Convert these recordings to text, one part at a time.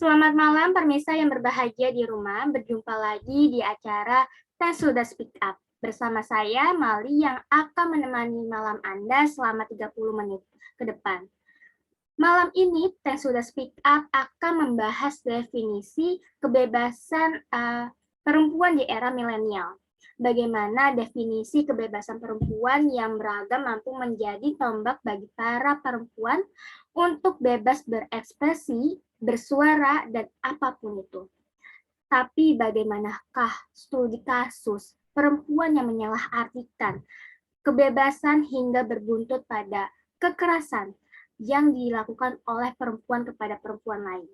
Selamat malam permisa yang berbahagia di rumah, berjumpa lagi di acara Tes Sudah Speak Up. Bersama saya, Mali, yang akan menemani malam Anda selama 30 menit ke depan. Malam ini, Tes Sudah Speak Up akan membahas definisi kebebasan perempuan di era milenial. Bagaimana definisi kebebasan perempuan yang beragam mampu menjadi tombak bagi para perempuan untuk bebas berekspresi, bersuara, dan apapun itu. Tapi bagaimanakah studi kasus perempuan yang menyalahartikan kebebasan hingga berbuntut pada kekerasan yang dilakukan oleh perempuan kepada perempuan lain?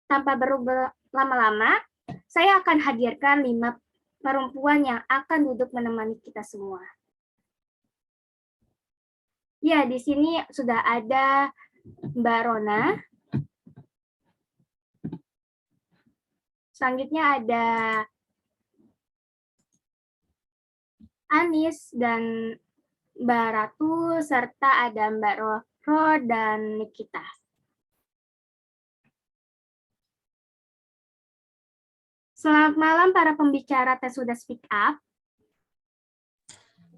Tanpa berlama-lama, saya akan hadirkan 5 perempuan yang akan duduk menemani kita semua. Ya, di sini sudah ada Mbak Rona. Selanjutnya ada Anis dan Mbak Ratu, serta ada Mbak Roro dan Nikita. Selamat malam para pembicara Tes Sudah Speak Up.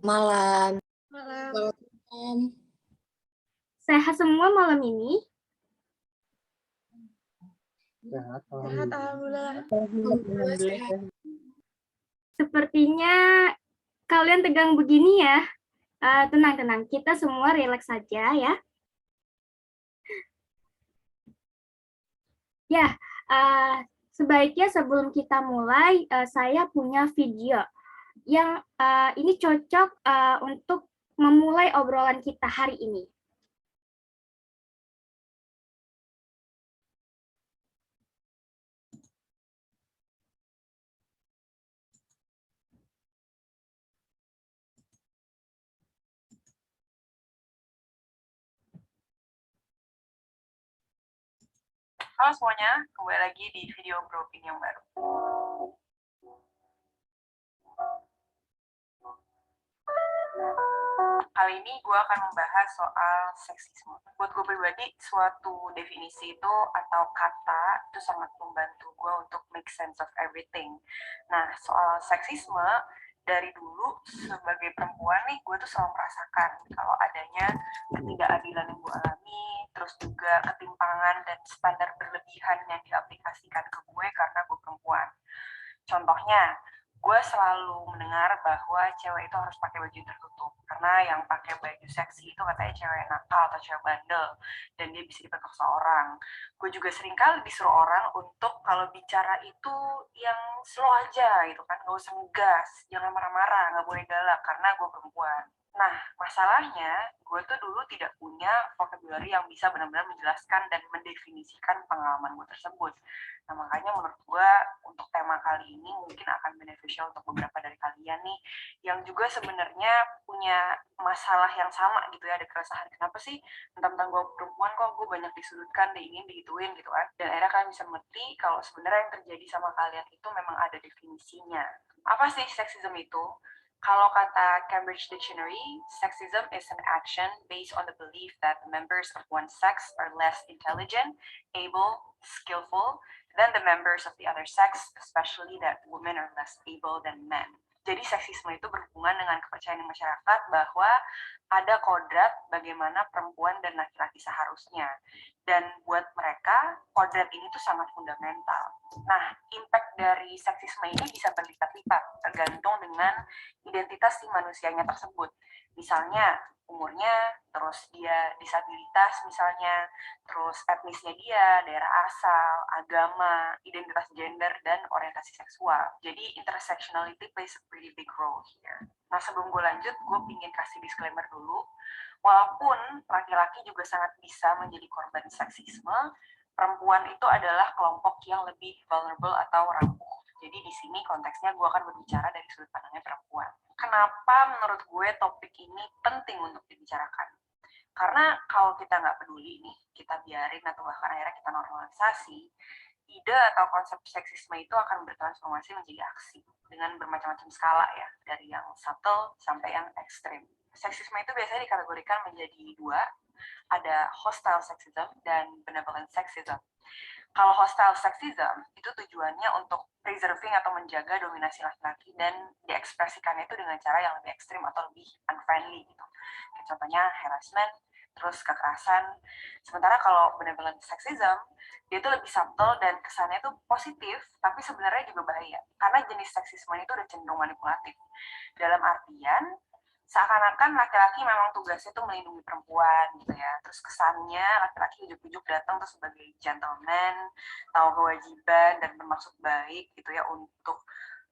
Malam. Malam. Sehat semua malam ini? Sehat, alhamdulillah. Sepertinya kalian tegang begini ya. Tenang-tenang, kita semua rileks saja ya. Ya, sebaiknya sebelum kita mulai, saya punya video yang ini cocok untuk memulai obrolan kita hari ini. Halo semuanya, kembali lagi di video Beropini yang baru. Kali ini gue akan membahas soal seksisme. Buat gue pribadi, suatu definisi itu atau kata itu sangat membantu gue untuk make sense of everything. Nah, soal seksisme, dari dulu sebagai perempuan nih, gue tuh selalu merasakan kalau adanya ketidakadilan yang gue alami, terus juga ketimpangan dan standar berlebihan yang diaplikasikan ke gue karena gue perempuan. Contohnya, gue selalu mendengar bahwa cewek itu harus pakai baju tertutup karena yang pakai baju seksi itu katanya cewek nakal atau cewek bandel dan dia bisa diperkosa orang. Gue juga sering kali disuruh orang untuk kalau bicara itu yang slow aja gitu kan, gak usah ngegas, jangan marah-marah, gak boleh galak karena gue perempuan. Nah, masalahnya gue tuh dulu tidak punya vocabulary yang bisa benar-benar menjelaskan dan mendefinisikan pengalaman gue tersebut. Nah, makanya menurut gue untuk tema kali ini mungkin akan beneficial untuk beberapa dari kalian nih yang juga sebenarnya punya masalah yang sama gitu ya, ada keresahan kenapa sih tentang gue perempuan kok gue banyak disudutkan, diingin, digituin gitu kan. Dan akhirnya kalian bisa mengerti kalau sebenarnya yang terjadi sama kalian itu memang ada definisinya. Apa sih seksisme itu? Kalau kata Cambridge Dictionary, sexism is an action based on the belief that members of one sex are less intelligent, able, skillful than the members of the other sex, especially that women are less able than men. Jadi seksisme itu berhubungan dengan kepercayaan masyarakat bahwa ada kodrat bagaimana perempuan dan laki-laki seharusnya. Dan buat mereka, kodrat ini tuh sangat fundamental. Nah, impact dari seksisme ini bisa berlipat-lipat, tergantung dengan identitas si manusianya tersebut. Misalnya, umurnya, terus dia disabilitas misalnya, terus etnisnya dia, daerah asal, agama, identitas gender, dan orientasi seksual. Jadi intersectionality plays a pretty big role here. Nah, sebelum gue lanjut, gue ingin kasih disclaimer dulu. Walaupun laki-laki juga sangat bisa menjadi korban seksisme, perempuan itu adalah kelompok yang lebih vulnerable atau rapuh. Jadi di sini konteksnya gue akan berbicara dari sudut pandangnya perempuan. Kenapa menurut gue topik ini penting untuk dibicarakan? Karena kalau kita nggak peduli nih, kita biarin atau bahkan akhirnya kita normalisasi, ide atau konsep seksisme itu akan bertransformasi menjadi aksi dengan bermacam-macam skala ya, dari yang subtle sampai yang ekstrim. Seksisme itu biasanya dikategorikan menjadi dua, Ada hostile sexism dan benevolent sexism. Kalau hostile sexism itu tujuannya untuk preserving atau menjaga dominasi laki-laki dan diekspresikannya itu dengan cara yang lebih ekstrim atau lebih unfriendly gitu. Kayak contohnya harassment, terus kekerasan. Sementara kalau benevolent sexism, dia itu lebih subtle dan kesannya itu positif, tapi sebenarnya juga bahaya. Karena jenis seksisme itu udah cenderung manipulatif. Dalam artian, seakan-akan laki-laki memang tugasnya itu melindungi perempuan gitu ya. Terus kesannya laki-laki ujuk-ujuk datang tuh sebagai gentleman, tahu kewajiban dan bermaksud baik gitu ya untuk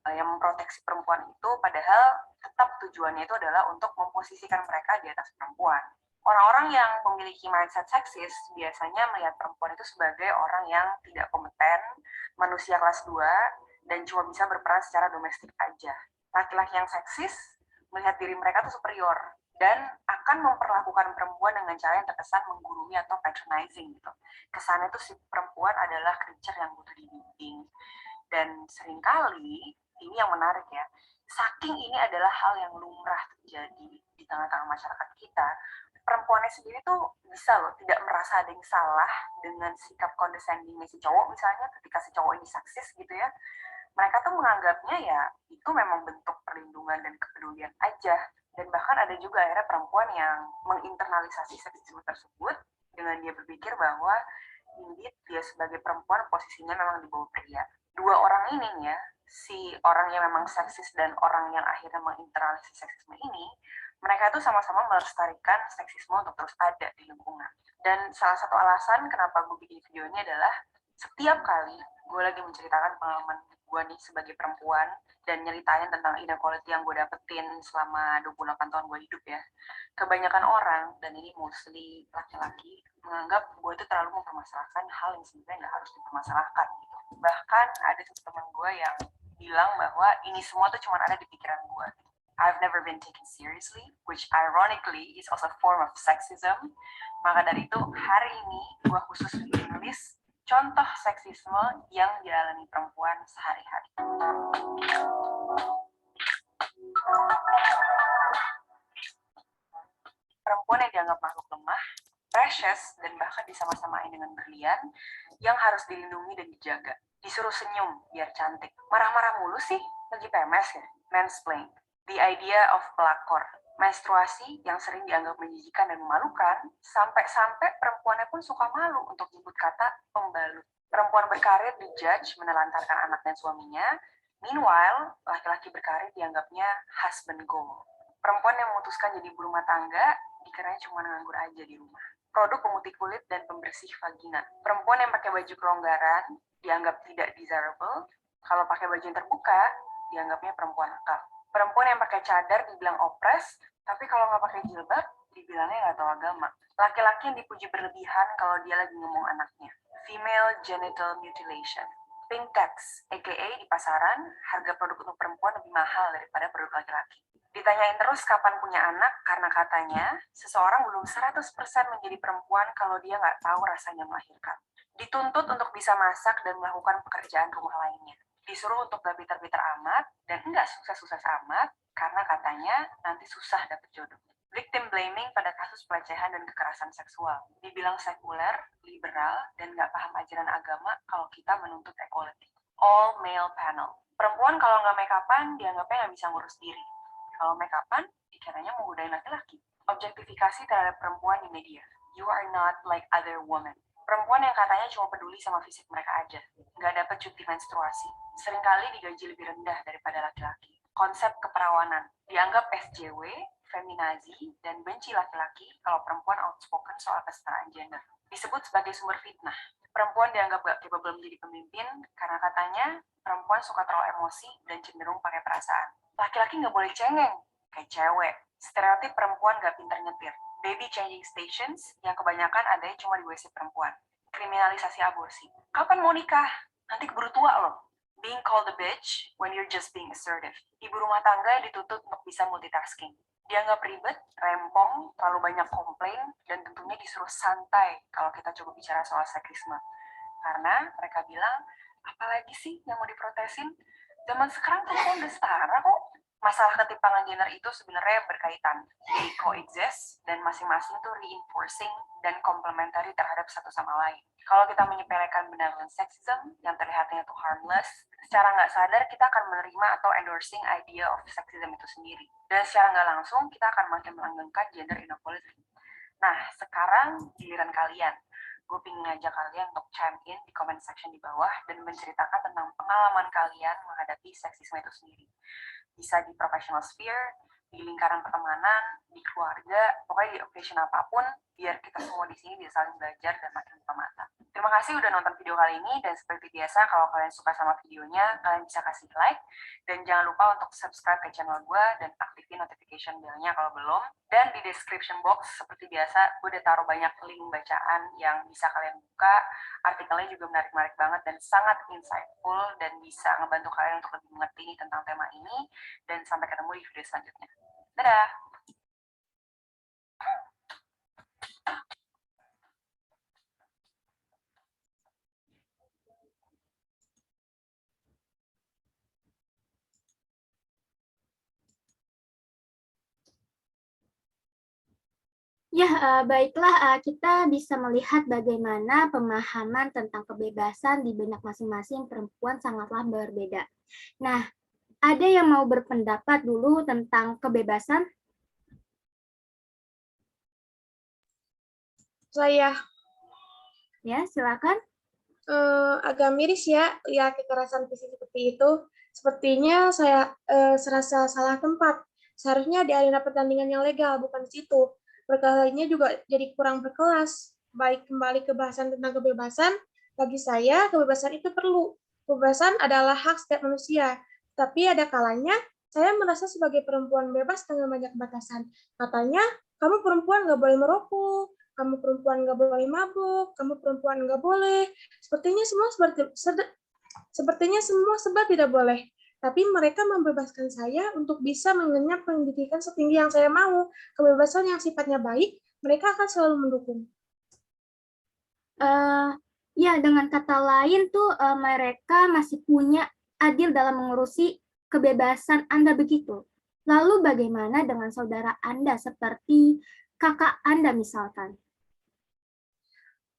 yang memproteksi perempuan itu, padahal tetap tujuannya itu adalah untuk memposisikan mereka di atas perempuan. Orang-orang yang memiliki mindset seksis biasanya melihat perempuan itu sebagai orang yang tidak kompeten, manusia kelas 2, dan cuma bisa berperan secara domestik aja. Laki-laki yang seksis melihat diri mereka tuh superior dan akan memperlakukan perempuan dengan cara yang terkesan menggurui atau patronizing gitu. Kesannya tuh si perempuan adalah creature yang butuh dibimbing. Dan seringkali, ini yang menarik ya, saking ini adalah hal yang lumrah terjadi di tengah-tengah masyarakat kita, perempuannya sendiri tuh bisa loh tidak merasa ada yang salah dengan sikap condescendingnya si cowok misalnya ketika si cowok ini seksis gitu ya. Mereka tuh menganggapnya ya itu memang bentuk perlindungan dan kepedulian aja. Dan bahkan ada juga akhirnya perempuan yang menginternalisasi seksisme tersebut dengan dia berpikir bahwa indeed dia sebagai perempuan posisinya memang di bawah pria. Dua orang ini ya, si orang yang memang seksis dan orang yang akhirnya menginternalisasi seksisme ini, mereka tuh sama-sama melestarikan seksisme untuk terus ada di lingkungan. Dan salah satu alasan kenapa gue bikin video ini adalah setiap kali gue lagi menceritakan pengalaman gue nih sebagai perempuan dan nyeritain tentang inequality yang gue dapetin selama 28 tahun gue hidup ya, kebanyakan orang, dan ini mostly laki-laki, menganggap gue itu terlalu mempermasalahkan hal yang sebenarnya nggak harus dipermasalahkan gitu. Bahkan ada satu teman gue yang bilang bahwa ini semua tuh cuma ada di pikiran gue. I've never been taken seriously, which ironically is also a form of sexism. Maka dari itu, hari ini gue khusus bikin list contoh seksisme yang dialami perempuan sehari-hari. Perempuan yang dianggap makhluk lemah, precious, dan bahkan disama-samain dengan berlian, yang harus dilindungi dan dijaga. Disuruh senyum biar cantik. Marah-marah mulu sih, lagi PMS ya? Mansplain. The idea of pelakor. Menstruasi yang sering dianggap menjijikan dan memalukan, sampai-sampai perempuannya pun suka malu untuk nyebut kata pembalut. Perempuan berkarir dijudge menelantarkan anak dan suaminya, meanwhile, laki-laki berkarir dianggapnya husband goal. Perempuan yang memutuskan jadi ibu rumah tangga, dikiranya cuma nganggur aja di rumah. Produk pemutih kulit dan pembersih vagina. Perempuan yang pakai baju kelonggaran, dianggap tidak desirable. Kalau pakai baju yang terbuka, dianggapnya perempuan nakal. Perempuan yang pakai cadar dibilang opres, tapi kalau nggak pakai jilbab, dibilangnya nggak tahu agama. Laki-laki yang dipuji berlebihan kalau dia lagi ngomong anaknya. Female genital mutilation. Pink tax, aka di pasaran, harga produk untuk perempuan lebih mahal daripada produk laki-laki. Ditanyain terus kapan punya anak, karena katanya seseorang belum 100% menjadi perempuan kalau dia nggak tahu rasanya melahirkan. Dituntut untuk bisa masak dan melakukan pekerjaan rumah lainnya. Disuruh untuk gak pintar-pintar amat, dan enggak sukses-sukses amat, karena katanya nanti susah dapet jodoh. Victim blaming pada kasus pelecehan dan kekerasan seksual. Dibilang sekuler, liberal, dan nggak paham ajaran agama kalau kita menuntut equality. All male panel. Perempuan kalau nggak make upan, dianggapnya nggak bisa ngurus diri. Kalau make upan, dikiranya menggodain laki-laki. Objektifikasi terhadap perempuan di media. You are not like other women. Perempuan yang katanya cuma peduli sama fisik mereka aja, nggak dapat cuti menstruasi, seringkali digaji lebih rendah daripada laki-laki. Konsep keperawanan, dianggap SJW, feminazi, dan benci laki-laki kalau perempuan outspoken soal kesetaraan gender. Disebut sebagai sumber fitnah. Perempuan dianggap gak capable menjadi pemimpin karena katanya perempuan suka terlalu emosi dan cenderung pakai perasaan. Laki-laki nggak boleh cengeng, kayak cewek. Stereotip perempuan gak pinter nyetir. Baby changing stations yang kebanyakan adanya cuma di WC perempuan. Kriminalisasi aborsi. Kapan mau nikah? Nanti keburu tua loh. Being called a bitch when you're just being assertive. Ibu rumah tangga yang dituntut untuk bisa multitasking. Dianggap ribet, rempong, terlalu banyak komplain, dan tentunya disuruh santai kalau kita coba bicara soal seksisme. Karena mereka bilang, apalagi sih yang mau diprotesin? Zaman sekarang perempuan udah setara kok. masalah ketimpangan gender itu sebenarnya berkaitan, they coexist dan masing-masing tuh reinforcing dan complementary terhadap satu sama lain. Kalau kita menyepelekan benevolent sexism yang terlihatnya tuh harmless, secara nggak sadar kita akan menerima atau endorsing idea of sexism itu sendiri. Dan secara nggak langsung kita akan makin melanggengkan gender inequality. Nah, sekarang giliran kalian. Gue pengen ngajak kalian untuk chime in di comment section di bawah dan menceritakan tentang pengalaman kalian menghadapi seksisme itu sendiri. Bisa di professional sphere, di lingkaran pertemanan, di keluarga, pokoknya di occasion apapun, biar kita semua di sini bisa saling belajar dan makin buka mata. Terima kasih udah nonton video kali ini, dan seperti biasa, kalau kalian suka sama videonya, kalian bisa kasih like, dan jangan lupa untuk subscribe ke channel gue, dan aktifin notification bell-nya kalau belum. Dan di description box, seperti biasa, gue udah taruh banyak link bacaan yang bisa kalian buka. Artikelnya juga menarik-menarik banget dan sangat insightful, dan bisa ngebantu kalian untuk lebih mengerti tentang tema ini. Dan sampai ketemu di video selanjutnya. Dadah! Ya, baiklah, kita bisa melihat bagaimana pemahaman tentang kebebasan di benak masing-masing perempuan sangatlah berbeda. Nah, ada yang mau berpendapat dulu tentang kebebasan? Saya Ya, silakan. agak miris ya lihat kekerasan fisik seperti itu. Sepertinya saya serasa salah tempat. Seharusnya di arena pertandingan yang legal, bukan di situ. Perkelahiannya juga jadi kurang berkelas. Baik, kembali ke bahasan tentang kebebasan, bagi saya kebebasan itu perlu. Kebebasan adalah hak setiap manusia. Tapi ada kalanya saya merasa sebagai perempuan bebas dengan banyak batasan. Katanya, kamu perempuan nggak boleh merokok, kamu perempuan nggak boleh mabuk, kamu perempuan nggak boleh. Sepertinya semua serba tidak boleh. Tapi mereka membebaskan saya untuk bisa mengenyam pendidikan setinggi yang saya mau. Kebebasan yang sifatnya baik, mereka akan selalu mendukung. Ya, dengan kata lain tuh mereka masih punya adil dalam mengurusi kebebasan Anda begitu. Lalu bagaimana dengan saudara Anda seperti kakak Anda misalkan?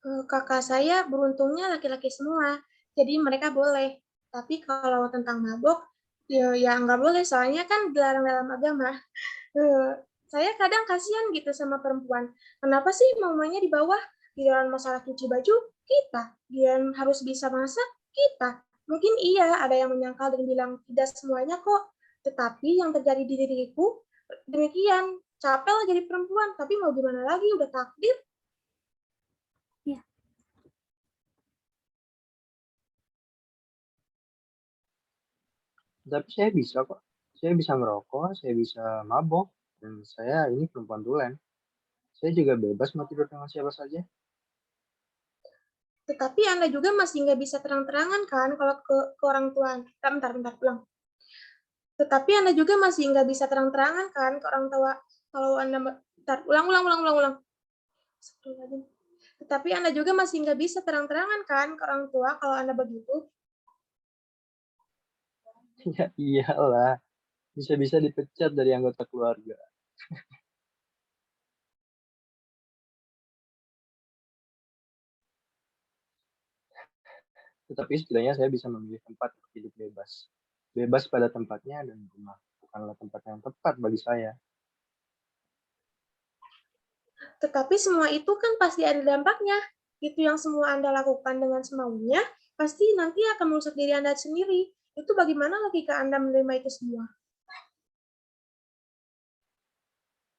Kakak saya beruntungnya laki-laki semua, jadi mereka boleh. Tapi kalau tentang mabok, ya nggak boleh, soalnya kan dilarang dalam agama. Saya kadang kasihan gitu sama perempuan. Kenapa sih maunya di bawah? Giliran masalah cuci baju, kita. Giliran harus bisa masak, kita. Mungkin iya, ada yang menyangkal dan bilang tidak semuanya kok. Tetapi yang terjadi di diriku, demikian. Capek lah jadi perempuan, tapi mau gimana lagi, udah takdir. Ya. Tapi saya bisa kok. Saya bisa merokok, saya bisa mabok, dan saya ini perempuan tulen. Saya juga bebas mau tidur dengan siapa saja. Tetapi Anda juga masih nggak bisa terang-terangan kan kalau ke orang tua. Bentar, ulang. Tetapi Anda juga masih nggak bisa terang-terangan kan ke orang tua kalau Anda, bentar, ulang. Tetapi Anda juga masih nggak bisa terang-terangan kan ke orang tua kalau Anda begitu. Ya iyalah, bisa-bisa dipecat dari anggota keluarga. Tetapi setidaknya saya bisa memilih tempat untuk hidup bebas. Bebas pada tempatnya, dan rumah bukanlah tempat yang tepat bagi saya. Tetapi semua itu kan pasti ada dampaknya. Itu yang semua Anda lakukan dengan semaunya, pasti nanti akan merusak diri Anda sendiri. Itu bagaimana logika Anda menerima itu semua?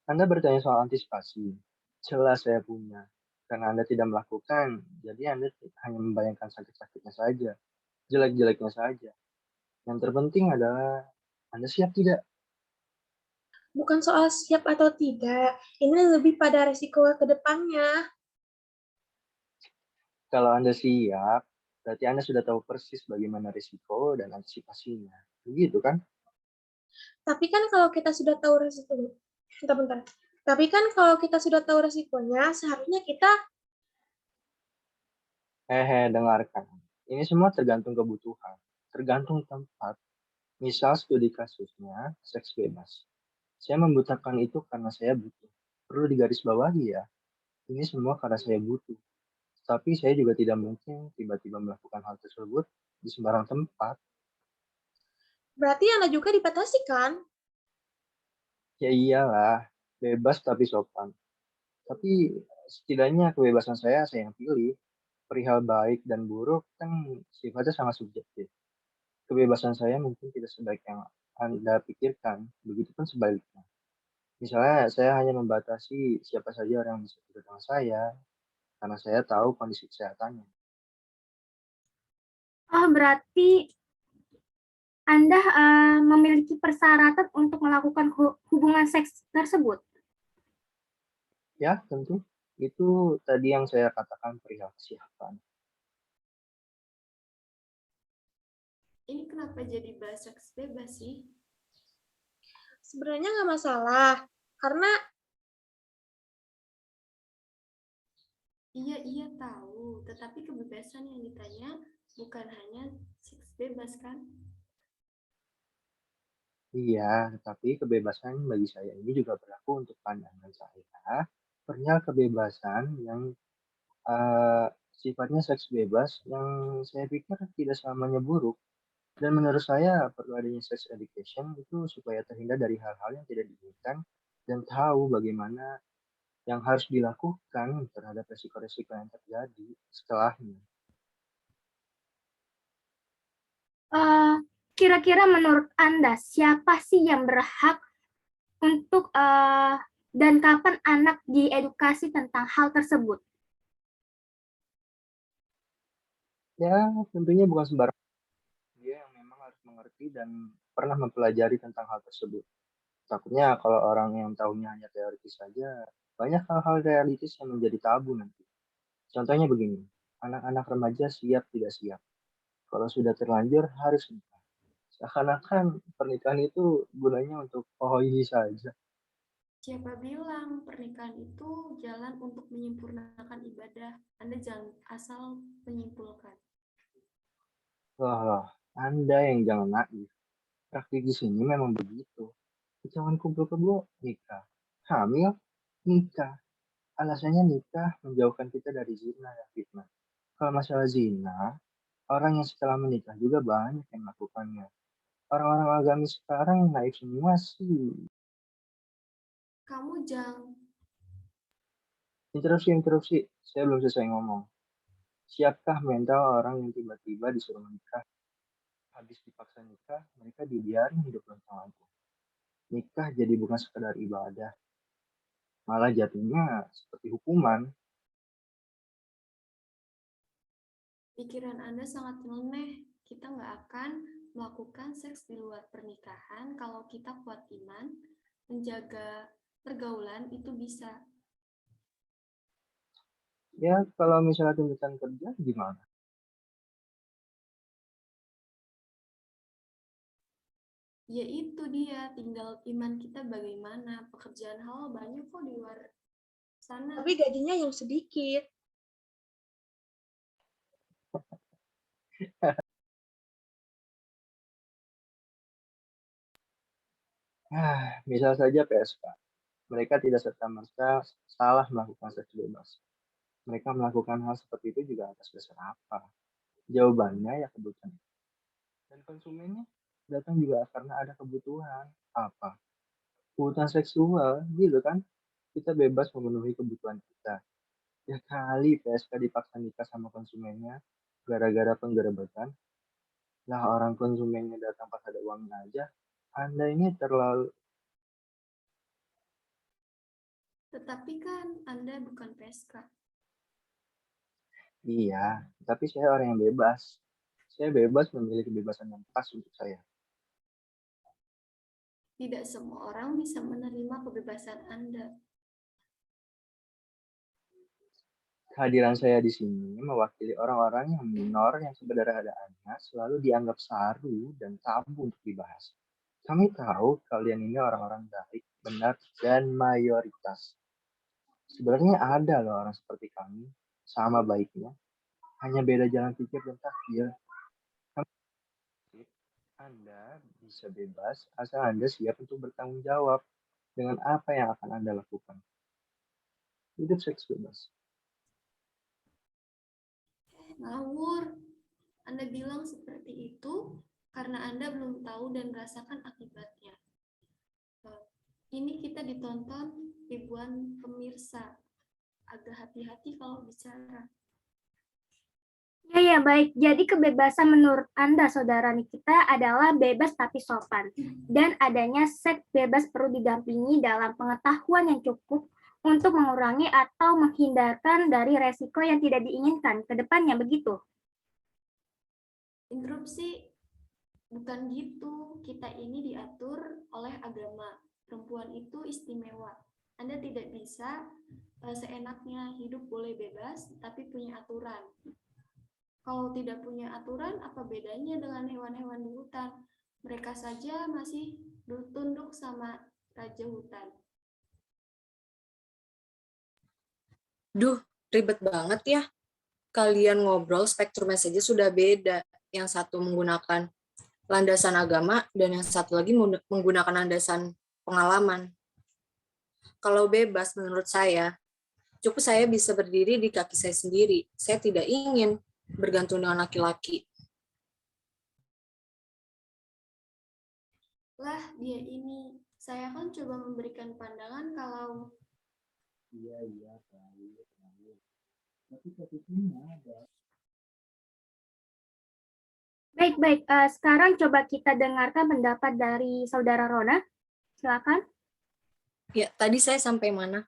Anda bertanya soal antisipasi. Jelas saya punya. Karena Anda tidak melakukan, jadi Anda hanya membayangkan sakit-sakitnya saja, jelek-jeleknya saja. Yang terpenting adalah Anda siap tidak? Bukan soal siap atau tidak, ini lebih pada resiko ke depannya. Kalau Anda siap, berarti Anda sudah tahu persis bagaimana risiko dan antisipasinya. Begitu kan? Tapi kan kalau kita sudah tahu resikonya, bentar. Tapi kan kalau kita sudah tahu resikonya, seharusnya kita Dengarkan. Ini semua tergantung kebutuhan, tergantung tempat, Misal studi kasusnya seks bebas. Saya membutakan itu karena saya butuh. Perlu digarisbawahi ya, ini semua karena saya butuh. Tapi saya juga tidak mungkin tiba-tiba melakukan hal tersebut di sembarang tempat. Berarti Anda juga dibatasi kan? Ya iyalah, bebas tapi sopan. Tapi setidaknya kebebasan saya yang pilih. Perihal baik dan buruk kan sifatnya sangat subjektif. Kebebasan saya mungkin tidak sebaik yang Anda pikirkan, begitupun sebaliknya. Misalnya saya hanya membatasi siapa saja orang yang bisa tidur dengan saya, karena saya tahu kondisi kesehatannya. Oh, berarti Anda memiliki persyaratan untuk melakukan hubungan seks tersebut. Ya, tentu. Itu tadi yang saya katakan perihal kesiapan. Ini kenapa jadi bahas seks bebas sih? Sebenarnya nggak masalah, karena Iya tahu, tetapi kebebasan yang ditanya bukan hanya seks bebas kan? Iya, tetapi kebebasan bagi saya ini juga berlaku untuk pandangan saya. Perihal kebebasan yang sifatnya seks bebas yang saya pikir tidak selamanya buruk. Dan menurut saya perlu adanya sex education itu supaya terhindar dari hal-hal yang tidak diinginkan dan tahu bagaimana yang harus dilakukan terhadap resiko-resiko yang terjadi setelahnya. Kira-kira menurut Anda, siapa sih yang berhak untuk dan kapan anak diedukasi tentang hal tersebut? Ya, tentunya bukan sembarang dia yang memang harus mengerti dan pernah mempelajari tentang hal tersebut. Takutnya kalau orang yang tahunya hanya teoritis saja, banyak hal-hal realistis yang menjadi tabu nanti. Contohnya begini, anak-anak remaja siap tidak siap. Kalau sudah terlanjur harus nikah. Seakan-akan pernikahan itu gunanya untuk oh saja. Siapa bilang pernikahan itu jalan untuk menyempurnakan ibadah? Anda jangan asal menyimpulkan. Wah, Anda yang jangan naif. Praktik di sini memang begitu. Kecauan kumpul kebo, nikah. Hamil, nikah. Alasannya nikah menjauhkan kita dari zina dan fitnah. Kalau masalah zina, orang yang setelah menikah juga banyak yang melakukannya. Orang-orang agamis sekarang naif semua sih. Kamu jangan Interupsi. Saya belum selesai ngomong. Siapkah mental orang yang tiba-tiba disuruh menikah? Habis dipaksa nikah, mereka dibiarin hidup lonceng-lantung. Nikah jadi bukan sekedar ibadah, malah jatuhnya seperti hukuman. pikiran Anda sangat nyeleneh. Kita nggak akan melakukan seks di luar pernikahan kalau kita kuat iman, menjaga pergaulan itu bisa. Ya, kalau misalnya tuntutan kerja gimana? Ya itu dia, tinggal iman kita bagaimana. Pekerjaan halal banyak kok di luar sana. tapi gajinya yang sedikit. Misal saja PSK. Mereka tidak serta-merta salah melakukan seks bebas. Mereka melakukan hal seperti itu juga atas dasar apa? Jawabannya ya kebutuhan. Dan konsumennya datang juga karena ada kebutuhan. Apa? Kebutuhan seksual, gitu kan? Kita bebas memenuhi kebutuhan kita. Ya kali PSK dipaksa nikah sama konsumennya gara-gara penggerebekan. Lah orang konsumennya datang pas ada uangnya aja. Anda ini terlalu. Tetapi kan Anda bukan PSK. Iya, tapi saya orang yang bebas. Saya bebas memilih kebebasan yang pas untuk saya. Tidak semua orang bisa menerima kebebasan Anda. Kehadiran saya di sini mewakili orang-orang yang minor yang sederhana selalu dianggap saru dan tabu untuk dibahas. Kami tahu kalian ini orang-orang baik, benar, dan mayoritas. Sebenarnya ada loh orang seperti kami, sama baiknya. Hanya beda jalan pikir dan takdir. Anda bisa bebas asal Anda siap untuk bertanggung jawab dengan apa yang akan Anda lakukan. Hidup seks bebas. Ngawur. Anda bilang seperti itu karena Anda belum tahu dan merasakan akibatnya. Ini kita ditonton ribuan pemirsa. Agak hati-hati kalau bicara. Ya, baik. Jadi kebebasan menurut Anda, Saudara Nikita, adalah bebas tapi sopan. Dan adanya seks bebas perlu didampingi dalam pengetahuan yang cukup untuk mengurangi atau menghindarkan dari resiko yang tidak diinginkan ke depannya, begitu? Interupsi, bukan gitu. Kita ini diatur oleh agama. Perempuan itu istimewa. Anda tidak bisa seenaknya hidup boleh bebas, tapi punya aturan. Kalau tidak punya aturan, apa bedanya dengan hewan-hewan di hutan? Mereka saja masih tunduk sama raja hutan. Duh, ribet banget ya. Kalian ngobrol spektrumnya saja sudah beda. Yang satu menggunakan landasan agama dan yang satu lagi menggunakan landasan pengalaman. Kalau bebas menurut saya, cukup saya bisa berdiri di kaki saya sendiri. Saya tidak ingin bergantung dengan laki-laki. Lah, dia ini. Saya kan coba memberikan pandangan kalau Iya, tahu. Tapi posisinya ada. Baik. Sekarang coba kita dengarkan pendapat dari Saudara Rona. Silakan. Ya, tadi saya sampai mana?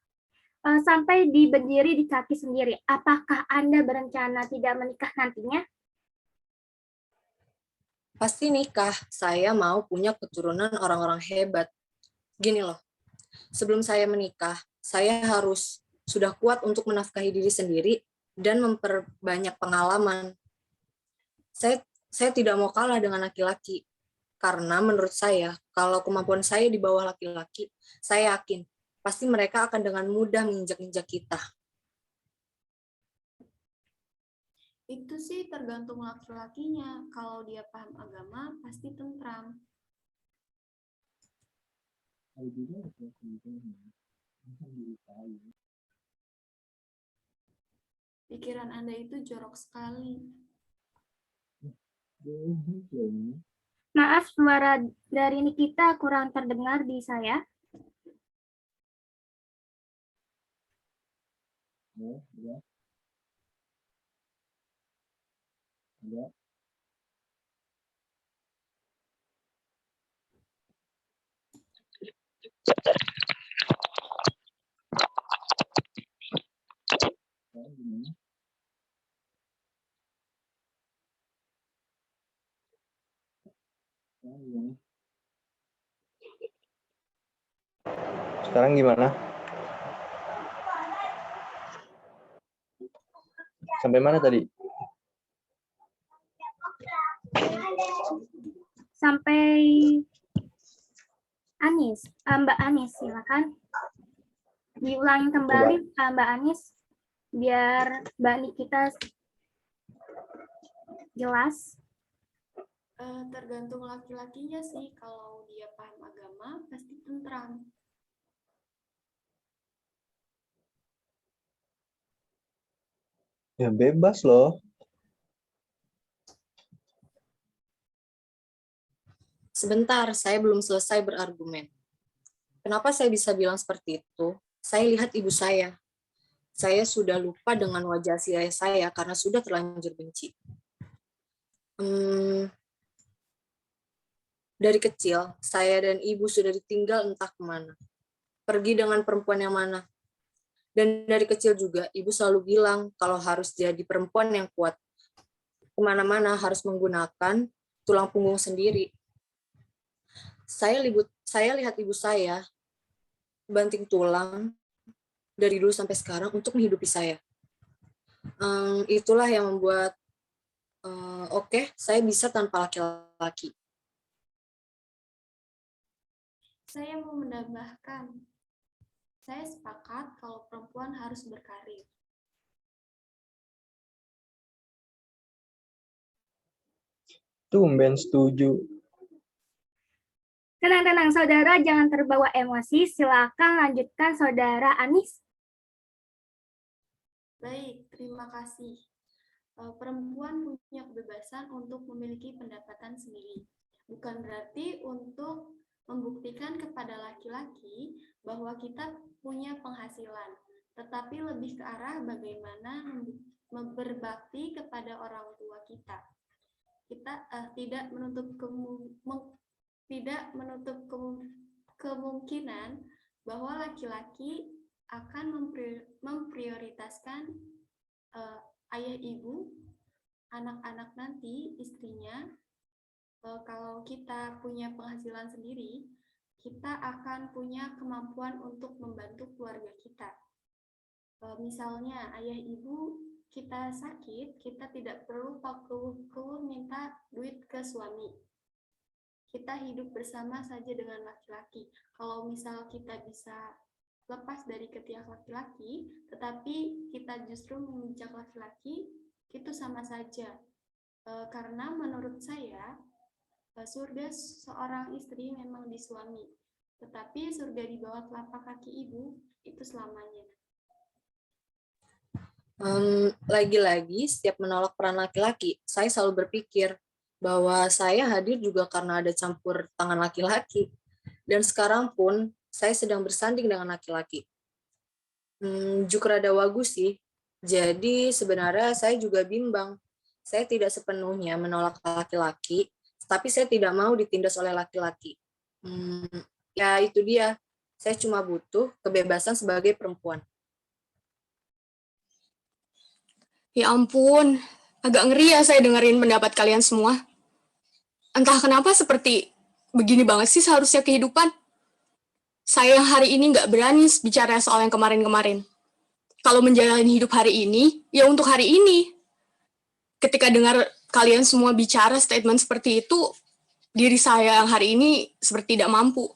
Sampai di berdiri di kaki sendiri. Apakah Anda berencana tidak menikah nantinya? Pasti nikah. Saya mau punya keturunan orang-orang hebat. Gini loh, sebelum saya menikah, saya harus sudah kuat untuk menafkahi diri sendiri dan memperbanyak pengalaman. Saya tidak mau kalah dengan laki-laki. Karena menurut saya, kalau kemampuan saya di bawah laki-laki, saya yakin pasti mereka akan dengan mudah menginjak-injak kita. itu sih tergantung laki-lakinya. Kalau dia paham agama, pasti tentram. Pikiran Anda itu jorok sekali. Maaf, suara dari Nikita kurang terdengar di saya. Sekarang gimana? Sampai mana tadi? Sampai Anis. Mbak Anis, silakan. Diulangi kembali, Mbak Anis, biar Mbak Nikita jelas. Tergantung laki-lakinya sih. Kalau dia paham agama, pasti tentram. Ya bebas loh. Sebentar, saya belum selesai berargumen. Kenapa saya bisa bilang seperti itu? Saya lihat ibu saya. Saya sudah lupa dengan wajah si ayah saya karena sudah terlanjur benci. Dari kecil, saya dan ibu sudah ditinggal entah kemana. Pergi dengan perempuan yang mana. Dan dari kecil juga, ibu selalu bilang kalau harus jadi perempuan yang kuat. Kemana-mana harus menggunakan tulang punggung sendiri. Saya lihat ibu saya banting tulang dari dulu sampai sekarang untuk menghidupi saya. Itulah yang membuat oke, saya bisa tanpa laki-laki. Saya mau menambahkan, saya sepakat kalau perempuan harus berkarir. Tumben setuju. Tenang-tenang, saudara, jangan terbawa emosi. Silakan lanjutkan, saudara Anis. Baik, terima kasih. Perempuan punya kebebasan untuk memiliki pendapatan sendiri. Bukan berarti untuk membuktikan kepada laki-laki bahwa kita punya penghasilan, tetapi lebih ke arah bagaimana berbakti kepada orang tua kita. Kita tidak menutup kemungkinan bahwa laki-laki akan memprioritaskan ayah ibu, anak-anak nanti, istrinya. Kalau kita punya penghasilan sendiri, kita akan punya kemampuan untuk membantu keluarga kita. Misalnya ayah ibu kita sakit, kita tidak perlu keluar minta duit ke suami. Kita hidup bersama saja dengan laki-laki. Kalau misal kita bisa lepas dari ketiak laki-laki, tetapi kita justru memijak laki-laki, itu sama saja. Karena menurut saya, surga seorang istri memang di suami, tetapi surga di bawah telapak kaki ibu itu selamanya. Lagi-lagi, setiap menolak peran laki-laki, saya selalu berpikir bahwa saya hadir juga karena ada campur tangan laki-laki. Dan sekarang pun, saya sedang bersanding dengan laki-laki. Juk rada wagu sih. Jadi sebenarnya saya juga bimbang. Saya tidak sepenuhnya menolak laki-laki, tapi saya tidak mau ditindas oleh laki-laki. Ya itu dia, saya cuma butuh kebebasan sebagai perempuan. Ya ampun, agak ngeri ya saya dengerin pendapat kalian semua. Entah kenapa seperti begini banget sih seharusnya kehidupan. Saya yang hari ini nggak berani bicara soal yang kemarin-kemarin. Kalau menjalani hidup hari ini, ya untuk hari ini. Ketika dengar kalian semua bicara statement seperti itu, diri saya yang hari ini seperti tidak mampu.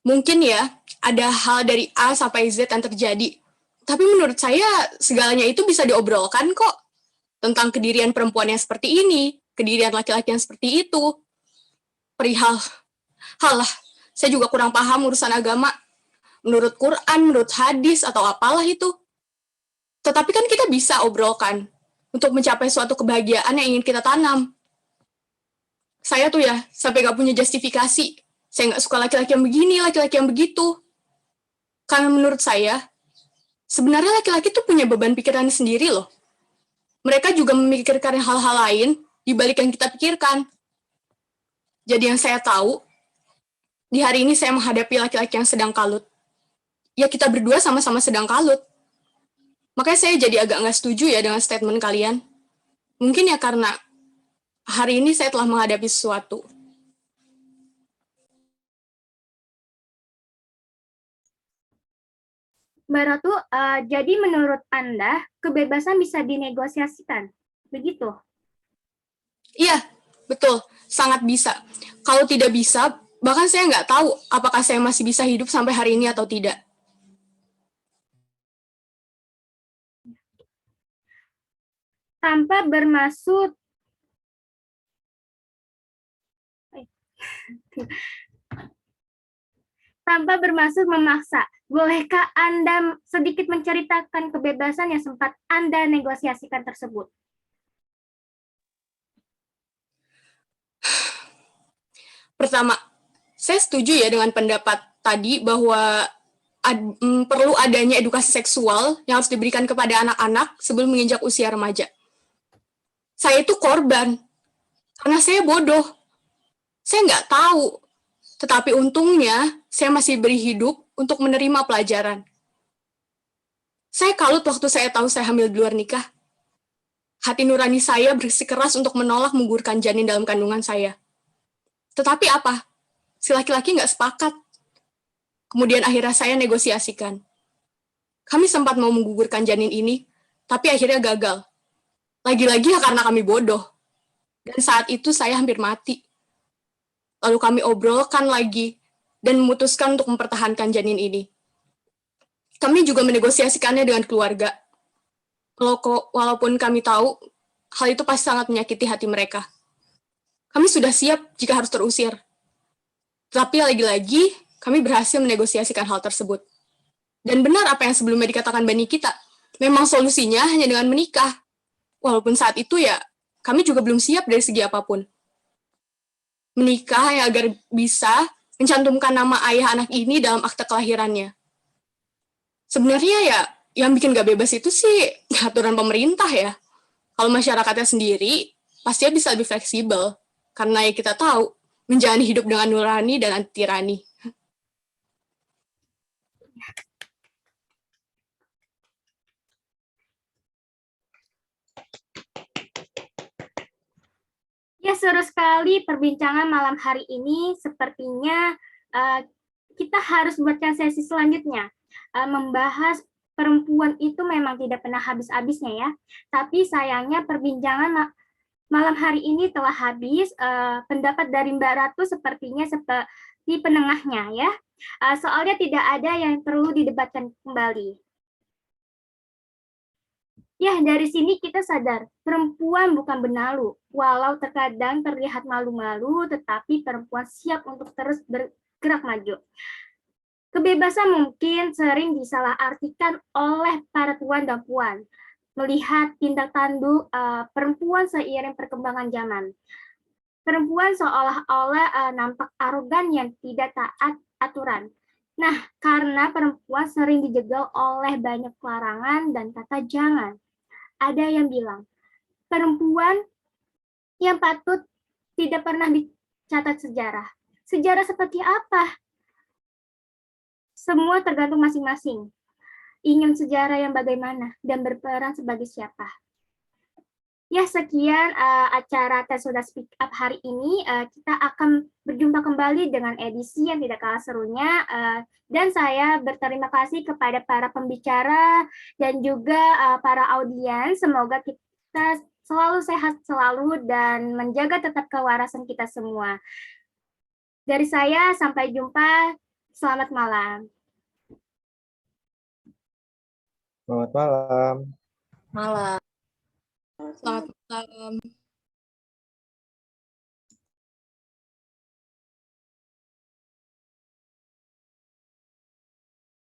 Mungkin ya, ada hal dari A sampai Z yang terjadi. Tapi menurut saya, segalanya itu bisa diobrolkan kok. Tentang kedirian perempuan yang seperti ini, kedirian laki-laki yang seperti itu. Perihal, halah, saya juga kurang paham urusan agama. Menurut Quran, menurut hadis, atau apalah itu. Tetapi kan kita bisa obrolkan untuk mencapai suatu kebahagiaan yang ingin kita tanam. Saya tuh ya, sampai gak punya justifikasi. Saya gak suka laki-laki yang begini, laki-laki yang begitu. Karena menurut saya, sebenarnya laki-laki tuh punya beban pikiran sendiri loh. Mereka juga memikirkan hal-hal lain di balik yang kita pikirkan. Jadi yang saya tahu, di hari ini saya menghadapi laki-laki yang sedang kalut. Ya kita berdua sama-sama sedang kalut. Makanya saya jadi agak nggak setuju ya dengan statement kalian. Mungkin ya karena hari ini saya telah menghadapi sesuatu. Mbak Ratu, jadi menurut Anda, kebebasan bisa dinegosiasikan, begitu? Iya, betul. Sangat bisa. Kalau tidak bisa, bahkan saya nggak tahu apakah saya masih bisa hidup sampai hari ini atau tidak. Tanpa bermaksud memaksa, bolehkah Anda sedikit menceritakan kebebasan yang sempat Anda negosiasikan tersebut? Pertama, saya setuju ya dengan pendapat tadi bahwa perlu adanya edukasi seksual yang harus diberikan kepada anak-anak sebelum menginjak usia remaja. Saya itu korban, karena saya bodoh. Saya nggak tahu, tetapi untungnya saya masih beri hidup untuk menerima pelajaran. Saya kalut waktu saya tahu saya hamil di luar nikah. Hati nurani saya bersikeras untuk menolak menggugurkan janin dalam kandungan saya. Tetapi apa? Si laki-laki nggak sepakat. Kemudian akhirnya saya negosiasikan. Kami sempat mau menggugurkan janin ini, tapi akhirnya gagal. Lagi-lagi ya karena kami bodoh. Dan saat itu saya hampir mati. Lalu kami obrolkan lagi, dan memutuskan untuk mempertahankan janin ini. Kami juga menegosiasikannya dengan keluarga. Walaupun kami tahu, hal itu pasti sangat menyakiti hati mereka. Kami sudah siap jika harus terusir. Tapi lagi-lagi, kami berhasil menegosiasikan hal tersebut. Dan benar apa yang sebelumnya dikatakan Mbak Nikita, memang solusinya hanya dengan menikah. Walaupun saat itu ya, kami juga belum siap dari segi apapun. Menikah ya agar bisa mencantumkan nama ayah anak ini dalam akte kelahirannya. Sebenarnya ya, yang bikin gak bebas itu sih aturan pemerintah ya. Kalau masyarakatnya sendiri, pastinya bisa lebih fleksibel. Karena ya kita tahu, menjalani hidup dengan nurani dan anti tirani. Ya, seru sekali perbincangan malam hari ini. Sepertinya kita harus buatkan sesi selanjutnya. Membahas perempuan itu memang tidak pernah habis-habisnya ya. Tapi sayangnya perbincangan malam hari ini telah habis. Pendapat dari Mbak Ratu sepertinya seperti penengahnya ya. Soalnya tidak ada yang perlu didebatkan kembali. Ya, dari sini kita sadar, perempuan bukan benalu. Walau terkadang terlihat malu-malu, tetapi perempuan siap untuk terus bergerak maju. Kebebasan mungkin sering disalahartikan oleh para tuan dan puan, melihat tindak tanduk perempuan seiring perkembangan zaman. Perempuan seolah-olah nampak arogan yang tidak taat aturan. Nah, karena perempuan sering dijegal oleh banyak larangan dan kata jangan. Ada yang bilang, perempuan yang patut tidak pernah dicatat sejarah. Sejarah seperti apa? Semua tergantung masing-masing. Ingin sejarah yang bagaimana dan berperan sebagai siapa. Ya, sekian acara Tes Sudah Speak Up hari ini. Kita akan berjumpa kembali dengan edisi yang tidak kalah serunya. Dan saya berterima kasih kepada para pembicara dan juga para audiens. Semoga kita selalu sehat selalu dan menjaga tetap kewarasan kita semua. Dari saya, sampai jumpa. Selamat malam. Selamat malam. Malam. Selamat malam.